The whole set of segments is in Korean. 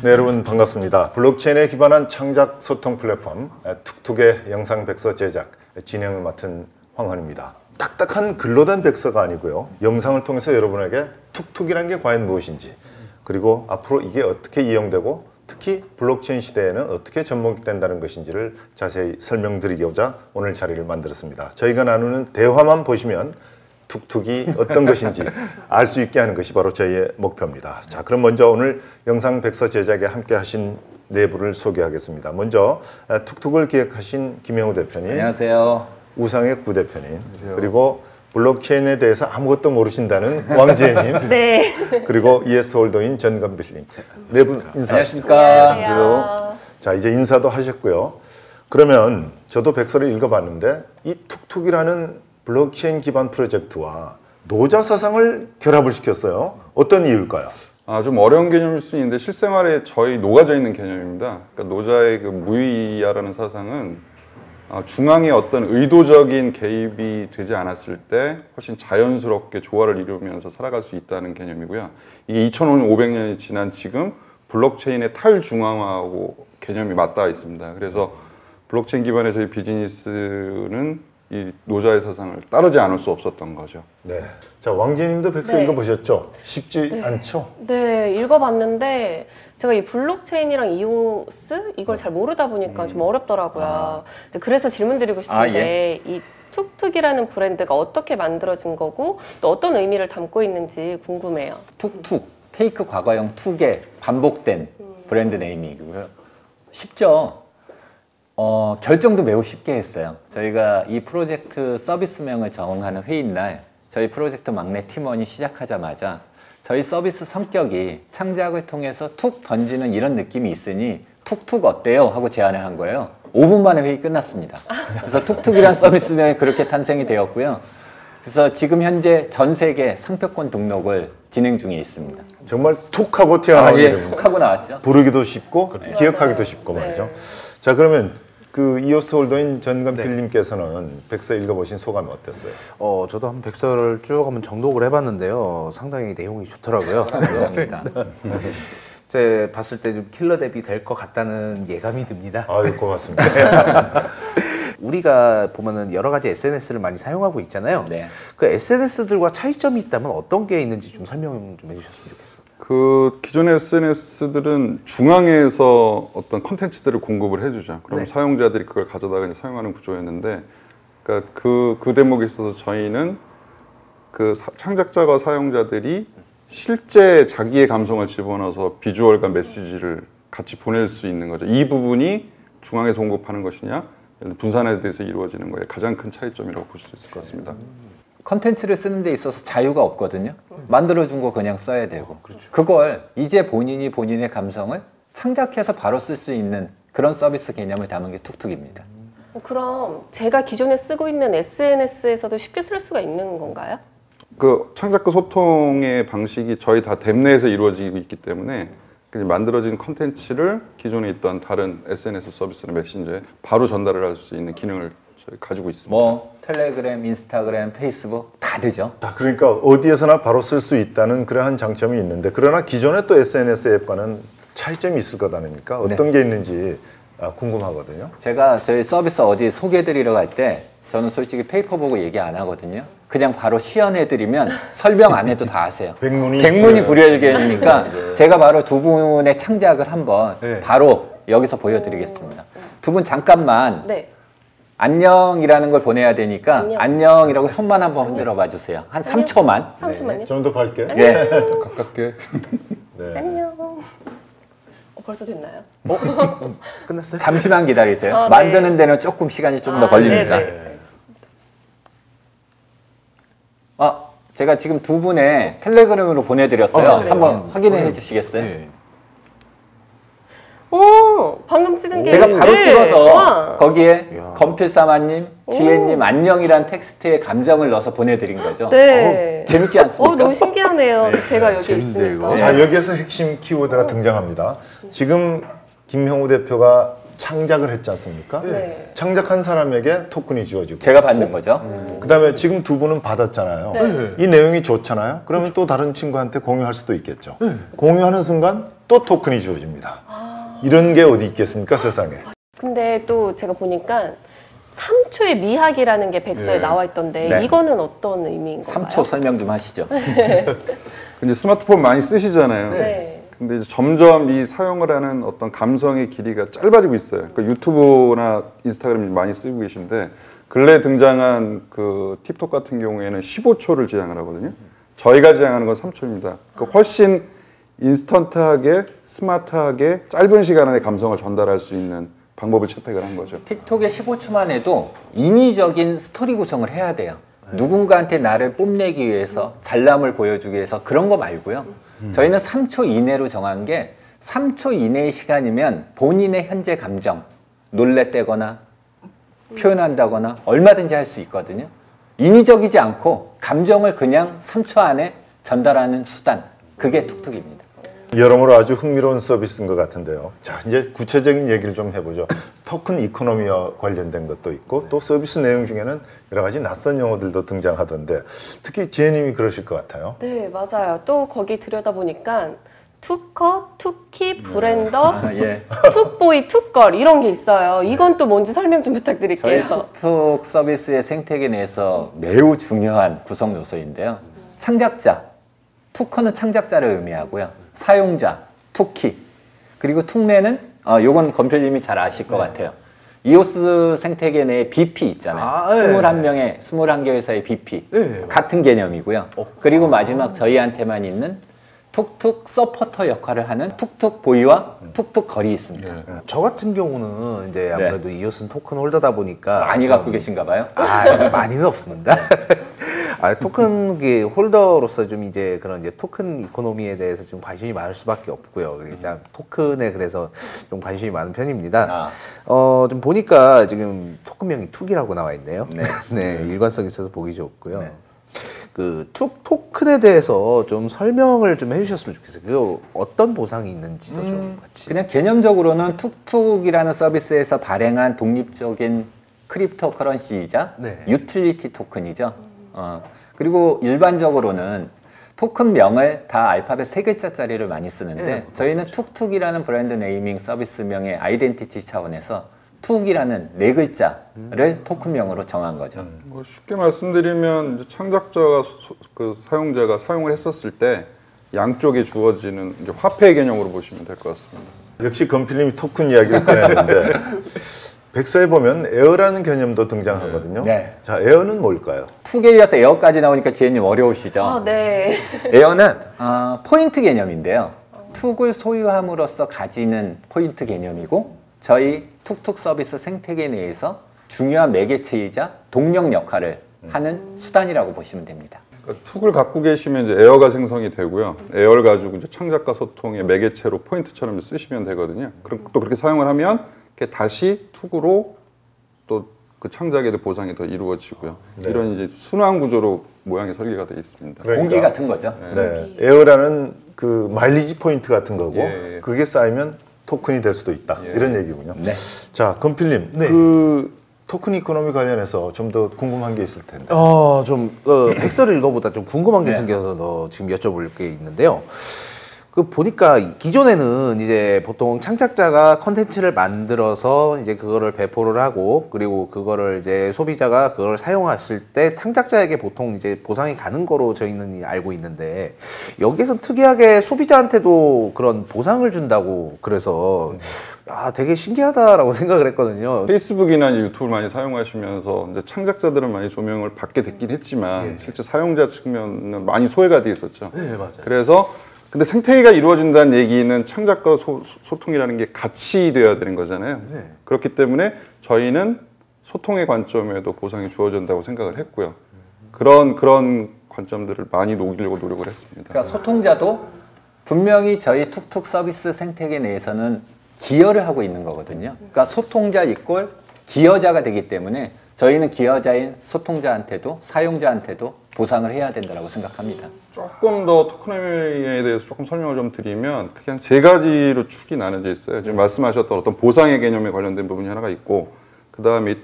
네, 여러분 반갑습니다. 블록체인에 기반한 창작 소통 플랫폼 툭툭의 영상 백서 제작 진행을 맡은 황헌입니다. 딱딱한 글로 된 백서가 아니고요. 영상을 통해서 여러분에게 툭툭이란 게 과연 무엇인지, 그리고 앞으로 이게 어떻게 이용되고 특히 블록체인 시대에는 어떻게 접목된다는 것인지를 자세히 설명드리고자 오늘 자리를 만들었습니다. 저희가 나누는 대화만 보시면 툭툭이 어떤 것인지 알 수 있게 하는 것이 바로 저희의 목표입니다. 자, 그럼 먼저 오늘 영상 백서 제작에 함께 하신 네 분을 소개하겠습니다. 먼저 툭툭을 기획하신 김영우 대표님. 안녕하세요. 우상혁 부대표님. 안녕하세요. 그리고 블록체인에 대해서 아무것도 모르신다는 왕지혜님. 네. 그리고 ES홀더인 전건필님. 네 분 인사하시죠. 안녕하십니까. 자, 이제 인사도 하셨고요. 그러면 저도 백서를 읽어봤는데 이 툭툭이라는 블록체인 기반 프로젝트와 노자 사상을 결합을 시켰어요. 어떤 이유일까요? 좀 어려운 개념일 수 있는데 실생활에 저희 녹아져 있는 개념입니다. 그러니까 노자의 그 무의야라는 사상은 중앙에 어떤 의도적인 개입이 되지 않았을 때 훨씬 자연스럽게 조화를 이루면서 살아갈 수 있다는 개념이고요. 이게 2500년이 지난 지금 블록체인의 탈중앙화하고 개념이 맞닿아 있습니다. 그래서 블록체인 기반의 저희 비즈니스는 이 노자의 사상을 따르지 않을 수 없었던 거죠. 네. 자, 왕지님도 백서 읽어보셨죠? 쉽지 않죠? 네, 읽어봤는데 제가 이 블록체인이랑 이오스 이걸 잘 모르다 보니까 좀 어렵더라고요. 그래서 질문드리고 싶은데 이 툭툭이라는 브랜드가 어떻게 만들어진 거고 또 어떤 의미를 담고 있는지 궁금해요. 툭툭, 테이크 과거형 툭의 반복된 브랜드 네이밍이고요. 쉽죠? 결정도 매우 쉽게 했어요. 저희가 이 프로젝트 서비스명을 정하는 회의날 저희 프로젝트 막내 팀원이 시작하자마자 저희 서비스 성격이 창작을 통해서 툭 던지는 이런 느낌이 있으니 툭툭 어때요? 하고 제안을 한 거예요. 5분 만에 회의 끝났습니다. 그래서 툭툭이란 서비스명이 그렇게 탄생이 되었고요. 그래서 지금 현재 전 세계 상표권 등록을 진행 중에 있습니다. 정말 툭하고 태어나는 이름. 툭하고 나왔죠. 부르기도 쉽고 기억하기도 쉽고 말이죠. 네. 자, 그러면 그 EOS홀더인 전건필님께서는 백서 읽어보신 소감이 어땠어요? 저도 한 백서를 쭉 한번 정독을 해봤는데요. 상당히 내용이 좋더라고요. 감사합니다. 제 봤을 때 좀 킬러 대비 될 것 같다는 예감이 듭니다. 아유, 고맙습니다. 우리가 보면은 여러 가지 SNS를 많이 사용하고 있잖아요. 네. 그 SNS들과 차이점이 있다면 어떤 게 있는지 좀 설명 좀 해주셨으면 좋겠습니다. 그 기존의 SNS들은 중앙에서 어떤 콘텐츠들을 공급을 해주죠. 그럼 사용자들이 그걸 가져다가 이제 사용하는 구조였는데, 그러니까 그 대목에 있어서 저희는 그 창작자가 사용자들이 실제 자기의 감성을 집어넣어서 비주얼과 메시지를 같이 보낼 수 있는 거죠. 이 부분이 중앙에서 공급하는 것이냐, 분산에 대해서 이루어지는 거에 가장 큰 차이점이라고 볼 수 있을 것 같습니다. 컨텐츠를 쓰는 데 있어서 자유가 없거든요. 만들어준 거 그냥 써야 되고 그걸 이제 본인이 본인의 감성을 창작해서 바로 쓸 수 있는 그런 서비스 개념을 담은 게 툭툭입니다. 그럼 제가 기존에 쓰고 있는 SNS에서도 쉽게 쓸 수가 있는 건가요? 그 창작과 소통의 방식이 저희 다 앱 내에서 이루어지고 있기 때문에 만들어진 컨텐츠를 기존에 있던 다른 SNS 서비스나 메신저에 바로 전달을 할 수 있는 기능을 가지고 있습니다. 뭐 텔레그램, 인스타그램, 페이스북 다 되죠. 그러니까 어디에서나 바로 쓸 수 있다는 그러한 장점이 있는데, 그러나 기존의 또 SNS 앱과는 차이점이 있을 것 아닙니까? 어떤 게 있는지 궁금하거든요. 제가 저희 서비스 어디 소개해드리러 갈 때 저는 솔직히 페이퍼 보고 얘기 안 하거든요. 그냥 바로 시연해드리면 설명 안 해도 다 아세요. 백문이 불여일견이니까 제가 바로 두 분의 창작을 한번 바로 여기서 보여드리겠습니다. 두 분 잠깐만 안녕이라는 걸 보내야 되니까 안녕이라고 손만 한번 흔들어 봐주세요. 한 3초만. 3초만요? 좀 더 밝게. 네. 가깝게. 안녕. 벌써 됐나요? 끝났어요? 잠시만 기다리세요. 만드는 데는 조금 시간이 좀 더 걸립니다. 제가 지금 두 분의 텔레그램으로 보내드렸어요. 한번 확인해 주시겠어요? 오, 방금 찍은 게 제가 바로 찍어서 와. 거기에 건필사마님, 지혜님 안녕이란 텍스트에 감정을 넣어서 보내드린 거죠. 네. 재밌지 않습니까? 너무 신기하네요. 제가 여기 있으니까. 자, 여기에서 핵심 키워드가 등장합니다. 지금 김형우 대표가 창작을 했지 않습니까? 네. 창작한 사람에게 토큰이 주어지고 제가 받는 거죠. 그 다음에 지금 두 분은 받았잖아요. 이 내용이 좋잖아요. 그러면 또 다른 친구한테 공유할 수도 있겠죠. 공유하는 순간 또 토큰이 주어집니다. 이런 게 어디 있겠습니까, 세상에. 근데 또 제가 보니까 3초의 미학이라는 게 백서에 예. 나와 있던데 네. 이거는 어떤 의미인 건가요? 3초 설명 좀 하시죠. 이제 스마트폰 많이 쓰시잖아요. 네. 근데 이제 점점 이 사용을 하는 어떤 감성의 길이가 짧아지고 있어요. 그러니까 유튜브나 인스타그램 많이 쓰고 계신데 근래 등장한 그 틱톡 같은 경우에는 15초를 지향을 하거든요. 저희가 지향하는 건 3초입니다. 그러니까 훨씬 인스턴트하게 스마트하게 짧은 시간 안에 감성을 전달할 수 있는 방법을 채택을 한 거죠. 틱톡에 15초만 해도 인위적인 스토리 구성을 해야 돼요. 누군가한테 나를 뽐내기 위해서 잘남을 보여주기 위해서 그런 거 말고요. 저희는 3초 이내로 정한 게 3초 이내의 시간이면 본인의 현재 감정, 놀랬다거나 표현한다거나 얼마든지 할 수 있거든요. 인위적이지 않고 감정을 그냥 3초 안에 전달하는 수단, 그게 툭툭입니다. 여러모로 아주 흥미로운 서비스인 것 같은데요. 자, 이제 구체적인 얘기를 좀 해보죠. 토큰 이코노미와 관련된 것도 있고 또 서비스 내용 중에는 여러 가지 낯선 용어들도 등장하던데 특히 지혜님이 그러실 것 같아요. 네, 맞아요. 또 거기 들여다보니까 투커, 투키, 브랜더, 예. 툭보이, 툭걸 이런 게 있어요. 이건 또 뭔지 설명 좀 저희 부탁드릴게요. 툭툭 서비스의 생태계 내에서 매우 중요한 구성 요소인데요. 창작자, 투커는 창작자를 의미하고요. 사용자, 투키, 그리고 툭맨은 요건 건필님이 잘 아실 것 같아요. 이오스 생태계 내에 BP 있잖아요. 네. 21명의 21개 회사의 BP 네, 같은 개념이고요. 그리고 마지막 저희한테만 있는 툭툭 서포터 역할을 하는 툭툭 보이와 툭툭 걸이 있습니다. 저 같은 경우는 이제 아무래도 이오스는 토큰 홀더다 보니까 많이 갖고 계신가 봐요. 많이는 없습니다. 토큰 홀더로서 좀 이제 그런 이제 토큰 이코노미에 대해서 좀 관심이 많을 수밖에 없고요. 일단 토큰에 그래서 좀 관심이 많은 편입니다. 좀 보니까 지금 토큰명이 툭이라고 나와 있네요. 네, 일관성 있어서 보기 좋고요. 네. 그 토큰에 대해서 좀 설명을 좀 해주셨으면 좋겠어요. 그 어떤 보상이 있는지도 좀 같이. 그냥 개념적으로는 툭툭이라는 서비스에서 발행한 독립적인 크립토 커런시이자 네. 유틸리티 토큰이죠. 그리고 일반적으로는 토큰명을 다 알파벳 3글자짜리를 많이 쓰는데 네, 저희는 툭툭이라는 브랜드 네이밍 서비스명의 아이덴티티 차원에서 툭이라는 4글자를 토큰명으로 정한 거죠. 뭐 쉽게 말씀드리면 이제 창작자가 그 사용자가 사용을 했었을 때 양쪽에 주어지는 이제 화폐 개념으로 보시면 될 것 같습니다. 역시 건필님이 토큰 이야기를 꺼냈는데 백서에 보면 에어라는 개념도 등장하거든요. 네. 자, 에어는 뭘까요? 툭에 이어서 에어까지 나오니까 지혜님 어려우시죠? 아, 네. 에어는 포인트 개념인데요. 툭을 소유함으로써 가지는 포인트 개념이고 저희 툭툭 서비스 생태계 내에서 중요한 매개체이자 동력 역할을 하는 수단이라고 보시면 됩니다. 그러니까 툭을 갖고 계시면 이제 에어가 생성이 되고요. 에어를 가지고 이제 창작과 소통의 매개체로 포인트처럼 쓰시면 되거든요. 그럼 또 그렇게 사용을 하면 다시 툭으로 또 그 창작에 대한 보상이 더 이루어지고요. 네. 이런 이제 순환 구조로 모양이 설계가 되어 있습니다. 그러니까. 공기 같은 거죠. 네. 에어라는 그 마일리지 포인트 같은 거고 예. 그게 쌓이면 토큰이 될 수도 있다. 예. 이런 얘기군요. 네. 자, 건필님. 그 토큰 이코노미 관련해서 좀 더 궁금한 게 있을 텐데. 백서를 읽어보다 좀 궁금한 게 생겨서 지금 여쭤볼 게 있는데요. 그 보니까 기존에는 이제 보통 창작자가 컨텐츠를 만들어서 이제 그거를 배포를 하고 그리고 그거를 이제 소비자가 그걸 사용했을 때 창작자에게 보통 이제 보상이 가는 거로 저희는 알고 있는데 여기서 특이하게 소비자한테도 그런 보상을 준다고 그래서 되게 신기하다라고 생각을 했거든요. 페이스북이나 유튜브를 많이 사용하시면서 이제 창작자들은 많이 조명을 받게 됐긴 했지만 실제 사용자 측면은 많이 소외가 돼 있었죠. 네, 맞아요. 그래서 근데 생태계가 이루어진다는 얘기는 창작과 소통이라는 게 같이 돼야 되는 거잖아요. 그렇기 때문에 저희는 소통의 관점에도 보상이 주어진다고 생각을 했고요. 그런 관점들을 많이 녹이려고 노력을 했습니다. 그러니까 소통자도 분명히 저희 툭툭 서비스 생태계 내에서는 기여를 하고 있는 거거든요. 그러니까 소통자 이꼴 기여자가 되기 때문에 저희는 기여자인 소통자한테도 사용자한테도 보상을 해야 된다고 생각합니다. 조금 더 토크노미에 대해서 조금 설명을 좀 드리면 크게 한 3가지로 축이 나눠져 있어요. 지금 말씀하셨던 어떤 보상의 개념에 관련된 부분이 하나가 있고 그 다음에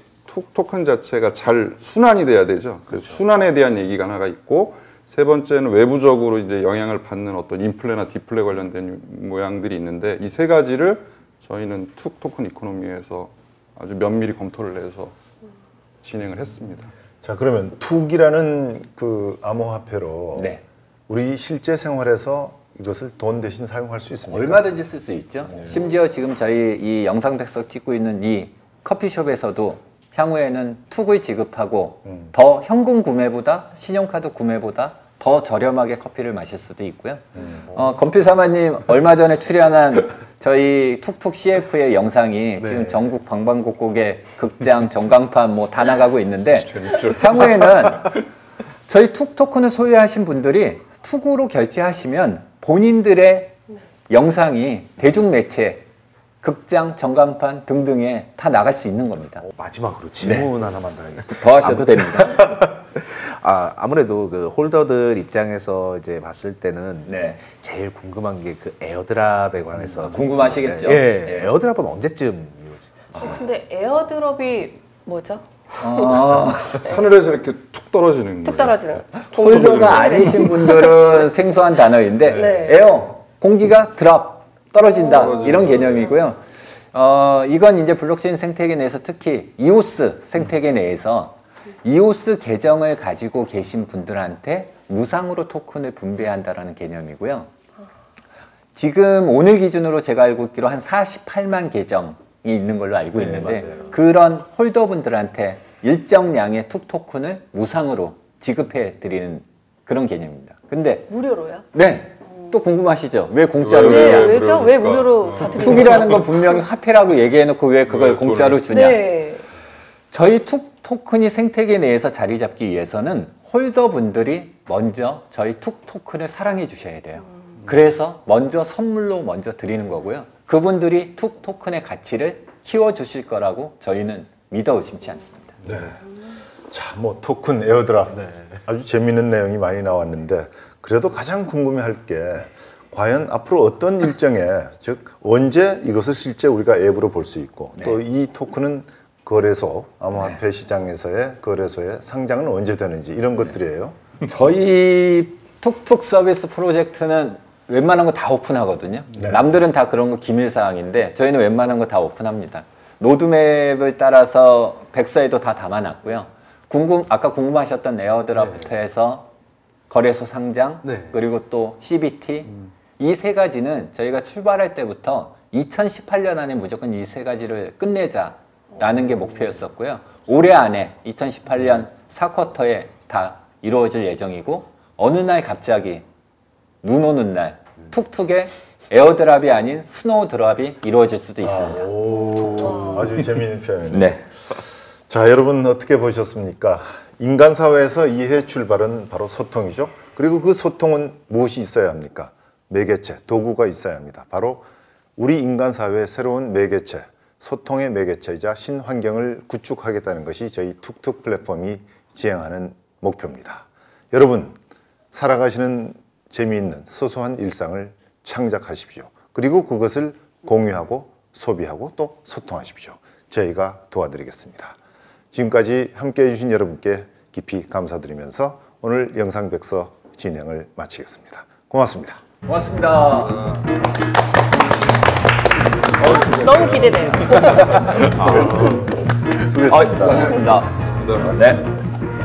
토큰 자체가 잘 순환이 돼야 되죠. 그래서 순환에 대한 얘기가 하나가 있고 세 번째는 외부적으로 이제 영향을 받는 어떤 인플레나 디플레 관련된 모양들이 있는데 이 세 가지를 저희는 툭 토큰 이코노미에서 아주 면밀히 검토를 해서 진행을 했습니다. 자, 그러면 툭이라는 그 암호화폐로 네. 우리 실제 생활에서 이것을 돈 대신 사용할 수 있습니까? 얼마든지 쓸 수 있죠. 심지어 지금 저희 이 영상 백석 찍고 있는 이 커피숍에서도 향후에는 툭을 지급하고 더 현금 구매보다 신용카드 구매보다 더 저렴하게 커피를 마실 수도 있고요. 건필사마님 얼마 전에 출연한 저희 툭툭 CF의 영상이 지금 전국 방방곡곡에 극장, 전광판 뭐 다 나가고 있는데 향후에는 저희 툭 토큰을 소유하신 분들이 툭으로 결제하시면 본인들의 영상이 대중매체, 극장, 전광판 등등에 다 나갈 수 있는 겁니다. 마지막으로 질문 하나만 더 하겠습니다. 더 하셔도 됩니다. 아무래도 그 홀더들 입장에서 이제 봤을 때는 네. 제일 궁금한 게 그 에어드랍에 관해서 궁금하시겠죠? 예, 에어드랍은 언제쯤 이루어지죠? 근데 에어드롭이 뭐죠? 하늘에서 이렇게 툭 떨어지는 툭 거예요. 떨어지는. 홀더가 아니신 분들은 생소한 단어인데 네. 에어, 공기가 드랍, 떨어진다 이런 개념이고요. 이건 이제 블록체인 생태계 내에서 특히 이오스 생태계 내에서 이오스 계정을 가지고 계신 분들한테 무상으로 토큰을 분배한다라는 개념이고요. 지금 오늘 기준으로 제가 알고 있기로 한 48만 계정이 있는 걸로 알고 있는데 그런 홀더분들한테 일정량의 툭 토큰을 무상으로 지급해 드리는 그런 개념입니다. 근데 무료로요? 네. 또 궁금하시죠? 왜 공짜로 네, 주냐? 왜죠? 왜 무료로 다 드리는 툭이라는 건 분명히 화폐라고 얘기해놓고 왜 그걸 공짜로 주냐? 네. 저희 툭 토큰이 생태계 내에서 자리 잡기 위해서는 홀더분들이 먼저 저희 툭 토큰을 사랑해 주셔야 돼요. 그래서 먼저 선물로 먼저 드리는 거고요. 그분들이 툭 토큰의 가치를 키워주실 거라고 저희는 믿어 의심치 않습니다. 네. 자, 뭐 토큰 에어드랍 아주 재미있는 내용이 많이 나왔는데 그래도 가장 궁금해할 게 과연 앞으로 어떤 일정에 즉 언제 이것을 실제 우리가 앱으로 볼 수 있고 또 이 토큰은 거래소 암호화폐 시장에서의 거래소의 상장은 언제 되는지 이런 것들이에요. 저희 툭툭 서비스 프로젝트는 웬만한 거 다 오픈하거든요. 남들은 다 그런 거 기밀사항인데 저희는 웬만한 거 다 오픈합니다. 로드맵을 따라서 백서에도 다 담아놨고요. 아까 궁금하셨던 에어드랍부터 해서 거래소 상장, 그리고 또 CBT 이 세 가지는 저희가 출발할 때부터 2018년 안에 무조건 이 세 가지를 끝내자라는 게 목표였었고요. 올해 안에 2018년 4쿼터에 다 이루어질 예정이고 어느 날 갑자기 눈 오는 날 툭툭에 에어드랍이 아닌 스노우드랍이 이루어질 수도 있습니다. 오, 아주 재미있는 표현이네요. 네. 자, 여러분 어떻게 보셨습니까? 인간 사회에서 이해 출발은 바로 소통이죠. 그리고 그 소통은 무엇이 있어야 합니까? 매개체, 도구가 있어야 합니다. 바로 우리 인간 사회의 새로운 매개체, 소통의 매개체이자 신환경을 구축하겠다는 것이 저희 툭툭 플랫폼이 지향하는 목표입니다. 여러분, 살아가시는 재미있는 소소한 일상을 창작하십시오. 그리고 그것을 공유하고 소비하고 또 소통하십시오. 저희가 도와드리겠습니다. 지금까지 함께해 주신 여러분께 깊이 감사드리면서 오늘 영상 백서 진행을 마치겠습니다. 고맙습니다. 고맙습니다. 너무 기대돼요. 수고했습니다. 수고하셨습니다. 네.